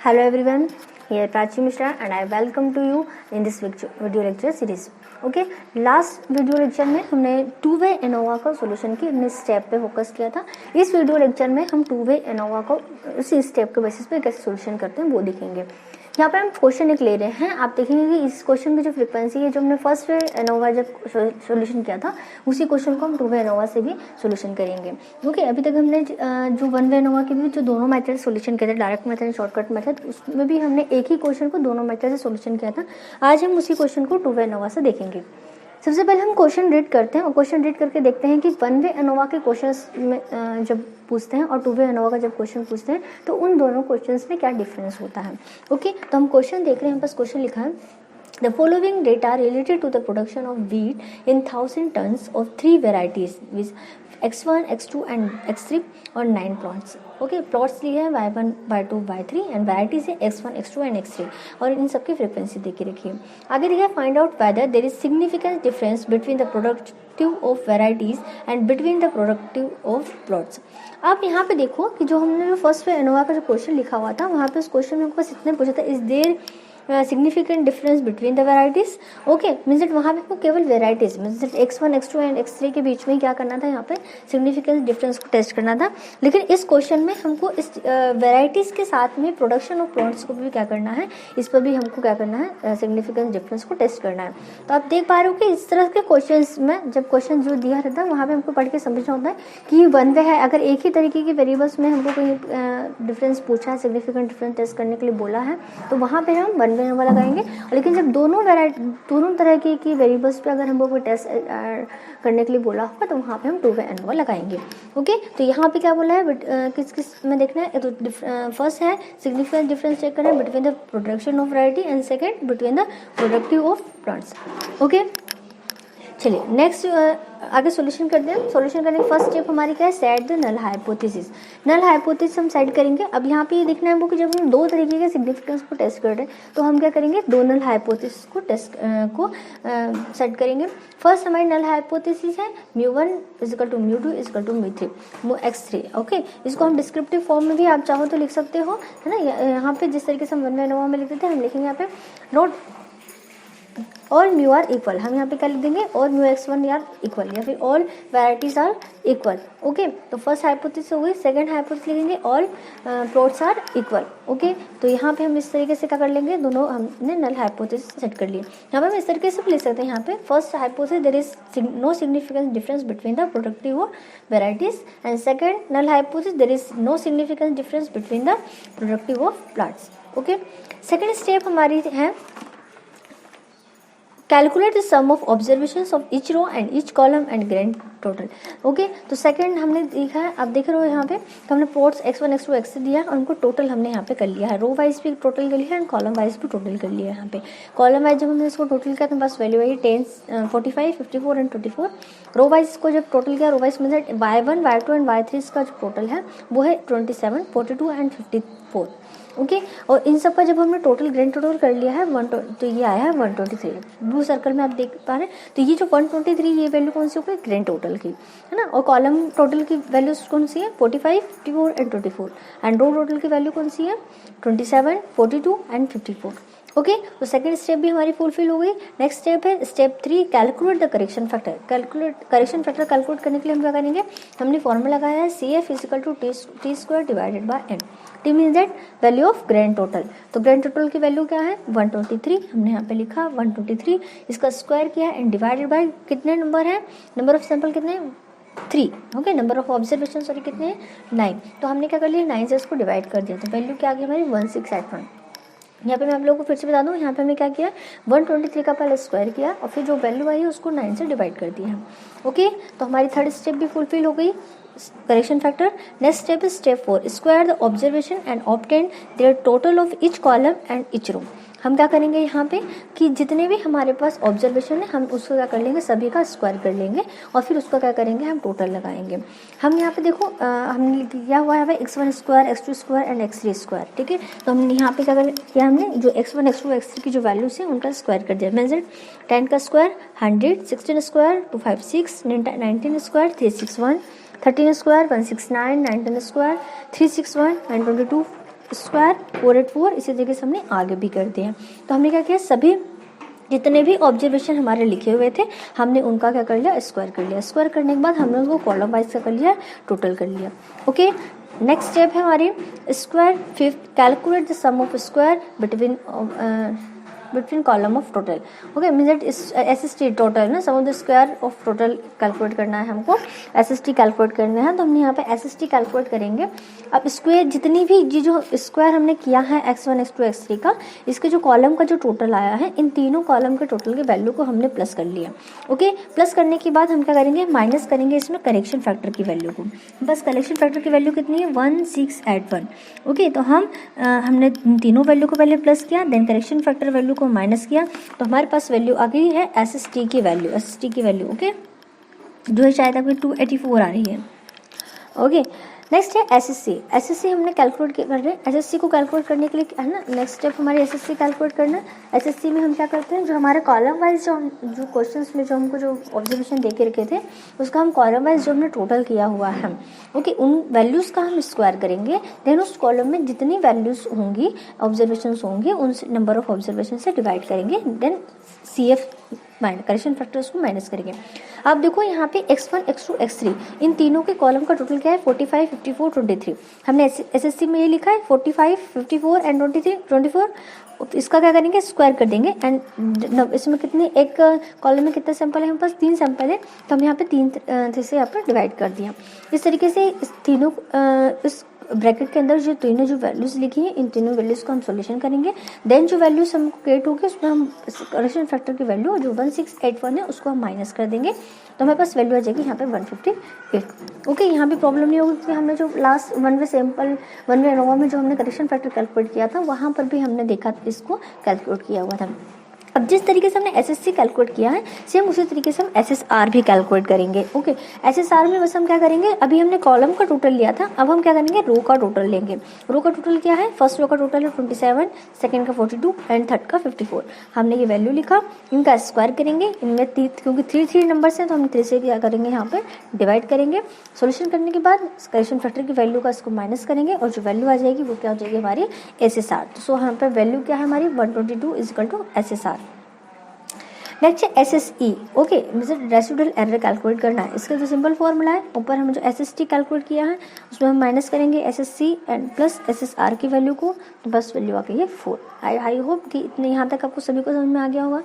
Hello everyone, here Prachi Mishra and I welcome to you in this video lecture series. Okay, last video lecture में हमने two way ANOVA का solution की अपने step पे focus किया था. इस वीडियो लेक्चर में हम टू वे एनोवा को उसी स्टेप के बेसिस पे कैसे सॉल्यूशन करते हैं वो देखेंगे. यहाँ पे हम क्वेश्चन एक ले रहे हैं. आप देखेंगे कि इस क्वेश्चन की जो फ्रीक्वेंसी है, जो हमने फर्स्ट वे एनोवा जब सॉल्यूशन किया था उसी क्वेश्चन को हम टू वे एनोवा से भी सॉल्यूशन करेंगे. ओके, अभी तक हमने जो वन वे एनोवा के भी जो दोनों मेथड सॉल्यूशन किए थे, direct method and shortcut method, उसमें भी हमने एक ही क्वेश्चन को दोनों मेथड से सॉल्यूशन किया था. आज हम उसी क्वेश्चन को टू वे एनोवा से देखेंगे. सबसे पहले हम क्वेश्चन रीड करते हैं और क्वेश्चन रीड करके देखते हैं कि वन वे एनोवा के क्वेश्चंस में जब पूछते हैं और टू वे एनोवा का जब क्वेश्चन पूछते हैं तो उन दोनों क्वेश्चंस में क्या डिफरेंस होता है. ओके, तो हम क्वेश्चन देख रहे हैं. बस क्वेश्चन लिखा है, The following data related to the production of wheat in 1000 tons of three varieties with x1, x2 and x3 और 9 plots. ओके, प्लॉट्स लिए हैं y1, y2, y3 and varieties है x1, x2 एंड x3 और इन सबकी frequency दे के रखिए. आगे देखिए, find out whether there is significant difference between the productive of varieties and between the productive of plots. आप यहाँ पे देखो कि जो हमने जो फर्स्ट वे एनोवा का जो क्वेश्चन लिखा हुआ था, वहाँ पे उस क्वेश्चन में हमको बस इतने पूछा था, is there significant difference between the varieties. Okay, means that वहाँ पे आपको केवल varieties means that x1, x2 and x3 के बीच में क्या करना था, यहाँ पे सिग्निफिकेंस डिफरेंस को टेस्ट करना था. लेकिन इस क्वेश्चन में हमको इस वेराइटीज के साथ में प्रोडक्शन ऑफ प्लॉट्स को भी क्या करना है, इस पर भी हमको क्या करना है, सिग्निफिकेंस डिफरेंस को टेस्ट करना है. तो आप देख पा रहे हो कि इस तरह के क्वेश्चन में जब क्वेश्चन जो दिया रहता है वहाँ पे हमको पढ़ के समझना होता है कि वन वे है. अगर एक ही तरीके की वेरिएबल्स में हमको कोई डिफरेंस पूछा है, सिग्निफिकेंट डिफरेंस टेस्ट करने के लिए बोला है, तो वहाँ पे हम वन वे एनोवा लगाएंगे. लेकिन जब दोनों तरह की वेरिएबल्स पे अगर हमको कोई टेस्ट करने के लिए बोला होगा तो वहाँ पे हम टू वे एनोवा लगाएंगे. ओके, तो यहाँ पे क्या बोला है, किस में देखना है, तो फर्स्ट है सिग्निफिकेंट डिफरेंस चेक करना है between the production of variety and second between the productive of plants. Okay, चलिए नेक्स्ट आगे सॉल्यूशन करते हैं. सॉल्यूशन करने की फर्स्ट स्टेप हमारी क्या है, set the null hypothesis. Null hypothesis हम सेट करेंगे. अब यहाँ पे ये देखना है हमको कि जब हम दो तरीके के सिग्निफिकेंस को टेस्ट कर रहे हैं तो हम क्या करेंगे, दो नल हाइपोथेसिस को सेट करेंगे. फर्स्ट हमारी नल हाइपोथेसिस है μ1 = μ2 = μ3 x3. ओके, इसको हम डिस्क्रिप्टिव फॉर्म में भी आप चाहो तो लिख सकते हो, है ना. यहाँ पे जिस तरीके से हम वन वे एनोवा में लिखते थे हम लिखेंगे यहाँ पे note all mu are equal. हम यहाँ पे क्या लिख देंगे, all mu x1 are equal या फिर all varieties are equal. Okay, तो फर्स्ट हाइपोथेसिस हो गई. सेकंड हाइपोथेसिस लिखेंगे all plots are equal. Okay, तो यहाँ पे हम इस तरीके से क्या कर लेंगे, दोनों हमने नल हाइपोथेसिस सेट कर लिए. यहाँ पे हम इस तरीके से लिख सकते हैं, यहाँ पे first hypothesis there is no significant difference between the productive of varieties and second null hypothesis there is no significant difference between the productive of plants. Okay, second step हमारी है calculate the sum of observations of each row and each column and grand total. Okay, तो second हमने देखा है, आप देख रहे हो यहाँ पे हमने प्लॉट्स x1, x2, x3 दिया और उनको टोटल हमने यहाँ पे कर लिया है. रो वाइज भी टोटल कर लिया है एंड कॉलम वाइज भी टोटल कर लिया है. यहाँ पे कॉलम वाइज जब हमने इसको टोटल किया तो बस वैल्यू आई 10, 45, 54 एंड 24. रो वाइज को जब टोटल किया, रो वाइज में y1, y2 एंड y3 का जो टोटल है वो है 27, 42 एंड 54. ओके, और इन सब का जब हमने टोटल ग्रैंड टोटल कर लिया है तो ये आया है 123. ब्लू सर्कल में आप देख पा रहे हैं, तो ये जो 123 ये वैल्यू कौन सी हो गई, ग्रैंड टोटल की, है ना. और कॉलम टोटल की वैल्यूज कौन सी है, 45, 54 एंड 24. एंड रो टोटल की वैल्यू कौन सी है, 27, 42 एंड 54. ओके, तो सेकंड स्टेप भी हमारी फुलफिल हो गई. नेक्स्ट स्टेप है step 3, calculate the correction factor. Correction factor calculate करने के लिए हम क्या करेंगे, हमने फॉर्मूला लगाया है CF = T² divided by N. T means that value of grand total. तो ग्रैंड टोटल की वैल्यू क्या है, 123. हमने यहाँ पे लिखा 123, इसका स्क्वायर किया एंड डिवाइडेड बाय कितने नंबर है, नंबर ऑफ सैंपल कितने, 3. Okay, number of observation sorry कितने हैं, 9. तो हमने क्या कर लिया, 9 से इसको डिवाइड कर दिया तो वैल्यू क्या आ गई हमारी 1681. यहाँ पे मैं आप लोगों को फिर से बता दूँ, यहाँ पे हमने क्या किया, 123 का पहले स्क्वायर किया और फिर जो वैल्यू आई है उसको 9 से डिवाइड कर दिया. ओके, तो हमारी थर्ड स्टेप भी फुलफिल हो गई, correction factor. Next step is step 4, square the observation and obtain their total of each column and each row. हम क्या करेंगे यहाँ पे कि जितने भी हमारे पास ऑब्जर्वेशन है हम उसको क्या कर लेंगे, सभी का स्क्वायर कर लेंगे और फिर उसका क्या करेंगे, हम टोटल लगाएंगे. हम यहाँ पे देखो हमने दिया हुआ है x1² x2² एंड x3². ठीक है, तो हमने यहाँ पे क्या किया, हमने जो x1 x2 x3 की जो वैल्यूज है उनका स्क्वायर कर दिया. मीन्स 10 का स्क्वायर 100, 16² 256, 19² 361, 13² 169, 19² 361 and 22 स्क्वायर 484, इसी तरीके से हमने आगे भी कर दिया। तो हमने क्या किया, सभी जितने भी ऑब्जर्वेशन हमारे लिखे हुए थे हमने उनका क्या कर लिया, स्क्वायर कर लिया। स्क्वायर करने के बाद हमने उनको कॉलम वाइज का कर लिया, टोटल कर लिया। ओके, नेक्स्ट स्टेप है हमारी square fifth, calculate the sum of square between column of total. Okay, mean that SST total ना, sum of the square of total calculate करना है हमको, SST कैलकुलेट करना है। तो हमने यहाँ पे SST कैलकुलेट करेंगे। अब स्क्वायर जितनी भी जो स्क्वायर हमने किया है x1 x2 x3 का, इसके जो कॉलम का जो टोटल आया है, इन तीनों कॉलम के टोटल के वैल्यू को हमने प्लस कर लिया। ओके, प्लस करने के बाद हम क्या करेंगे, माइनस करेंगे इसमें करेक्शन फैक्टर की वैल्यू को। बस करेक्शन फैक्टर की वैल्यू कितनी है, 1681। ओके, तो हमने तीनों वैल्यू को पहले प्लस किया, देन करेक्शन फैक्टर वैल्यू को माइनस किया, तो हमारे पास वैल्यू आ गई है SST की वैल्यू। ओके, जो है शायद आपकी 284 आ रही है। ओके, नेक्स्ट है SSC हमने कैलकुलेट कर रहे हैं। SSC को कैलकुलेट करने के लिए है ना, नेक्स्ट स्टेप हमारे SSC कैलकुलेट करना है। SSC में हम क्या करते हैं, जो हमारे कॉलम वाइज जो क्वेश्चंस में जो हमको जो ऑब्जर्वेशन दे के रखे थे, उसका हम कॉलम वाइज जो हमने टोटल किया हुआ है, ओके, उन वैल्यूज़ का हम स्क्वायर करेंगे। देन उस कॉलम में जितनी वैल्यूज़ होंगी, ऑब्जर्वेशन होंगे, उन नंबर ऑफ ऑब्जर्वेशन से डिवाइड करेंगे। देन CF करेक्शन फैक्टर्स को माइनस करेंगे। आप देखो यहाँ पे x1 x2 x3 इन तीनों के कॉलम का टोटल क्या है, 45 54 23। हमने SSC में ये लिखा है 45 54 एंड 24। इसका क्या करेंगे, स्क्वायर कर देंगे। एंड इसमें कितने, एक कॉलम में कितने सैंपल है, हमारे पास 3 सैंपल है, तो हम यहाँ पे 3 से यहाँ पर डिवाइड कर दिया। इस तरीके से इस तीनों इस ब्रैकेट के अंदर जो तीनों जो वैल्यूज लिखी है, इन तीनों वैल्यूज को हम सॉल्यूशन करेंगे। देन जो वैल्यूज हमको क्रिएट होगी उसमें हम करेक्शन फैक्टर की वैल्यू जो 1681 है उसको हम माइनस कर देंगे, तो हमारे पास वैल्यू आ जाएगी यहाँ पे 158। ओके, यहाँ भी प्रॉब्लम नहीं होगी, क्योंकि हमने जो लास्ट वन वे एनोवा में जो हमने करेक्शन फैक्टर कैलकुलेट किया था, वहाँ पर भी हमने देखा इसको कैलकुलेट किया हुआ था। अब जिस तरीके से हमने SSC कैलकुलेट किया है, सेम उसी तरीके से हम SSR भी कैलकुलेट करेंगे। ओके, SSR में बस हम क्या करेंगे, अभी हमने कॉलम का टोटल लिया था, अब हम क्या करेंगे, रो का टोटल लेंगे। रो का टोटल क्या है, फर्स्ट रो का टोटल है 27, सेकंड का 42 एंड थर्ड का 54। हमने ये वैल्यू लिखा, इनका स्क्वायर करेंगे। इनमें क्योंकि 3 नंबर्स हैं, तो हम 3 से क्या करेंगे, यहाँ पर डिवाइड करेंगे। सोल्यूशन करने के बाद करेक्शन फैक्टर की वैल्यू का इसको माइनस करेंगे, और जो वैल्यू आ जाएगी वो क्या हो जाएगी, हमारी SSR। सो यहाँ पर वैल्यू क्या है हमारी, 122 = SSR। नेक्स्ट है SSE। ओके, मुझे रेसिडुअल एरर कैलकुलेट करना है। इसका जो सिंपल फॉर्मूला है, ऊपर हम जो SST कैलकुलेट किया है उसमें हम माइनस करेंगे SSC एंड प्लस SSR की वैल्यू को, तो बस वैल्यू आ गई है 4। आई होप कि इतने यहाँ तक आपको सभी को समझ में आ गया होगा।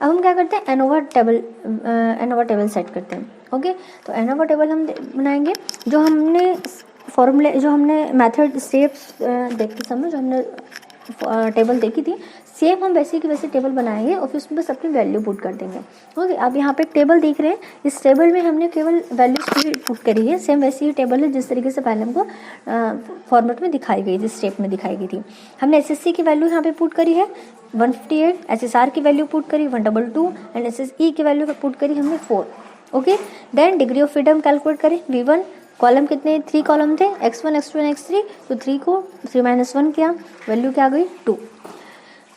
अब हम क्या करते हैं, एनोवा टेबल सेट करते हैं। ओके, तो एनोवा टेबल हम बनाएंगे। जो हमने फॉर्मूले, जो हमने मेथड स्टेप्स देखते समय जो हमने टेबल देखी थी, सेम हम वैसे की वैसे टेबल बनाएंगे और फिर उसमें बस अपनी वैल्यू पुट कर देंगे। ओके, आप यहाँ पे एक टेबल देख रहे हैं, इस टेबल में हमने केवल वैल्यू पुट करी है। सेम वैसी ही टेबल है जिस तरीके से पहले हमको फॉर्मेट में दिखाई गई, जिस स्टेप में दिखाई गई थी। हमने SSC की वैल्यू यहाँ पे पुट करी है 158, SSR की वैल्यू पुट करी 122 एंड SSE की वैल्यू पुट करी हमने 4। Okay, then degree of freedom calculate करें। V1 कॉलम कितने, 3 कॉलम थे, x1 x2 एंड x3, तो 3 को 3 - 1 किया, वैल्यू क्या आ गई 2।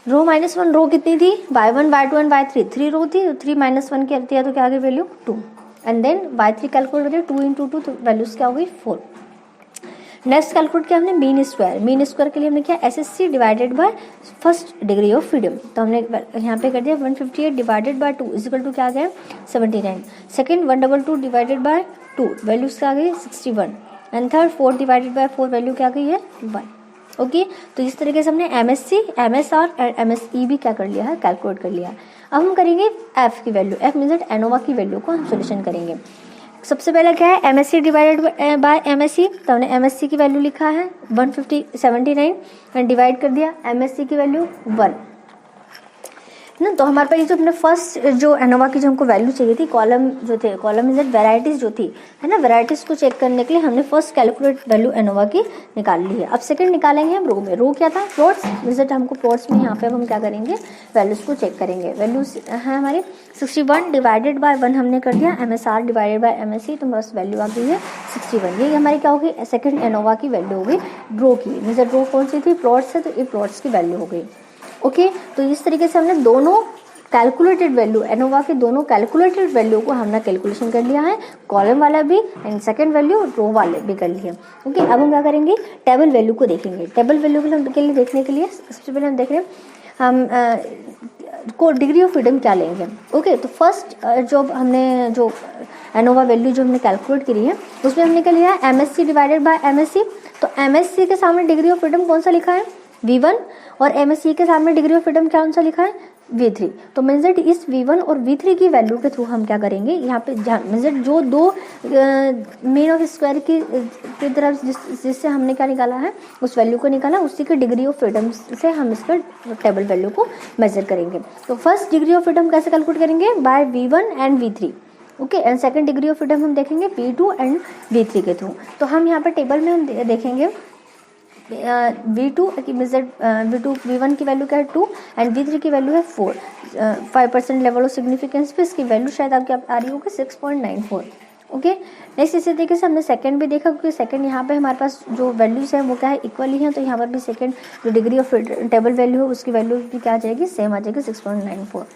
रो -1 रो कितनी थी, y1 y2 एंड y3, 3 रो थी, तो 3 - 1 किया तो क्या आ गई value 2। And then y3 calculate करें, 2 × 2, तो वैल्यूज क्या हो गई 4। नेक्स्ट कैलकुलेट किया हमने मीन स्क्वायर के लिए हमने किया SSC divided by first degree of freedom, तो हमने यहाँ पे कर दिया 158 डिवाइडेड बाय 2 = क्या आ गया 79। सेकंड 122 डिवाइडेड बाय 2, वैल्यूज क्या आ गई 61। And third 4 divided by 4, value क्या आ गई है 1। ओके, तो इस तरीके से हमने MSC MSR और MSE भी क्या कर लिया है, कैलकुलेट कर लिया है। अब हम करेंगे F की वैल्यू, F मीन्स एनोवा की वैल्यू को हम सोल्यूशन करेंगे। सबसे पहला क्या है, MSC डिवाइडेड बाय MSE, तो हमने MSC की वैल्यू लिखा है 179 एंड डिवाइड कर दिया MSC की वैल्यू 1 ना। तो हमारे पास जो अपने फर्स्ट जो एनोवा की जो हमको वैल्यू चाहिए थी, कॉलम जो थे, कॉलम इज वेराइटीज जो थी है ना, वेराइटीज को चेक करने के लिए हमने फर्स्ट कैलकुलेट वैल्यू एनोवा की निकाल ली है। अब सेकंड निकालेंगे हम रो में। रो क्या था, प्लॉट्स, विजिट हमको प्लॉट्स में यहाँ पे हम क्या करेंगे, वैल्यूज को चेक करेंगे। वैल्यूज है हमारे 61 डिवाइडेड बाय 1 हमने कर दिया, MSR डिवाइडेड बाय MSE, तो बस वैल्यू आ गई है 61। ये हमारी क्या होगी, सेकंड एनोवा की वैल्यू हो गई रो की। विजिट रो कौन सी थी, प्लॉट्स है, तो ये प्लॉट्स की वैल्यू हो गई। ओके, तो इस तरीके से हमने दोनों कैलकुलेटेड वैल्यू एनोवा के दोनों कैलकुलेटेड वैल्यू को हमने कैलकुलेशन कर लिया है, कॉलम वाला भी एंड सेकंड वैल्यू रो वाले भी कर लिए। ओके, अब हम क्या करेंगे, टेबल वैल्यू को देखेंगे। टेबल वैल्यू के लिए देखने के लिए सबसे पहले हम देख रहे हैं हम को डिग्री ऑफ फ्रीडम क्या लेंगे। ओके, तो फर्स्ट जो एनोवा वैल्यू जो हमने कैलकुलेट करी है उसमें हमने क्या लिया है, MSc डिवाइडेड बाय MSc। तो MSc के सामने डिग्री ऑफ फ्रीडम कौन सा लिखा है, V1, और MSc के सामने डिग्री ऑफ फ्रीडम कौन सा लिखा है, V3। तो मीन्स दैट इस V1 और V3 की वैल्यू के थ्रू हम क्या करेंगे, यहाँ पे मीन्स दैट जो दो मेन ऑफ स्क्वायर की तरफ जिससे हमने क्या निकाला है, उस वैल्यू को निकाला, उसी के डिग्री ऑफ फ्रीडम से हम इसका टेबल वैल्यू को मेजर करेंगे। तो फर्स्ट डिग्री ऑफ फ्रीडम कैसे कैलकुलेट करेंगे, by V1 and V3। Okay, and second degree of freedom हम देखेंगे V2 एंड V3 के थ्रू। तो हम यहाँ पे टेबल में हम देखेंगे V2 V1 की वैल्यू क्या है 2 एंड V3 की वैल्यू है 4। 5% लेवल ऑफ सिग्निफिकेंस पे इसकी वैल्यू शायद आपकी आ रही होगी 6.94। ओके, नेक्स्ट इसी तरीके से हमने सेकंड भी देखा, क्योंकि सेकंड यहाँ पे हमारे पास जो वैल्यूज है वो क्या है, इक्वली है। तो यहाँ पर भी सेकंड जो डिग्री ऑफ टेबल वैल्यू है उसकी वैल्यू भी क्या आ जाएगी, सेम आ जाएगी 6.94,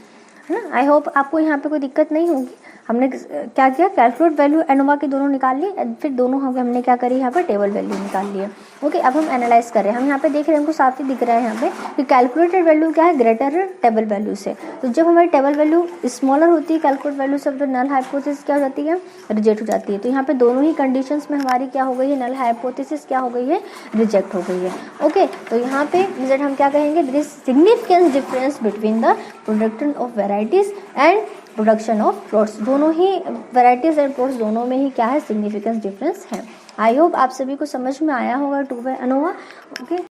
है ना। आई होप आपको यहाँ पे कोई दिक्कत नहीं होगी। हमने क्या किया, कैलकुलेट वैल्यू एनोवा की दोनों निकाल ली, फिर दोनों हमने क्या करी, यहाँ पर टेबल वैल्यू निकाल ली है। ओके, अब हम एनालाइज कर रहे हैं। हम यहाँ पे देख रहे हैं, हमको साथ ही दिख रहा है यहाँ पे कि कैलकुलेटेड वैल्यू क्या है, ग्रेटर टेबल वैल्यू से। तो जब हमारी टेबल वैल्यू स्मॉलर होती है कैलकुलेट वैल्यू से, तो नल हाइपोथेसिस क्या हो जाती है, रिजेक्ट हो जाती है। तो यहाँ पे दोनों ही कंडीशंस में हमारी क्या हो गई है, नल हाइपोथेसिस क्या हो गई है, रिजेक्ट हो गई है। ओके, तो यहाँ पे हम क्या कहेंगे, there is significant difference between the production of varieties and production of plots. दोनों ही वेराइटीज एंड प्लॉट्स दोनों में ही क्या है, सिग्निफिकेंस डिफरेंस है। आई होप आप सभी को समझ में आया होगा टू वे एनोवा। ओके।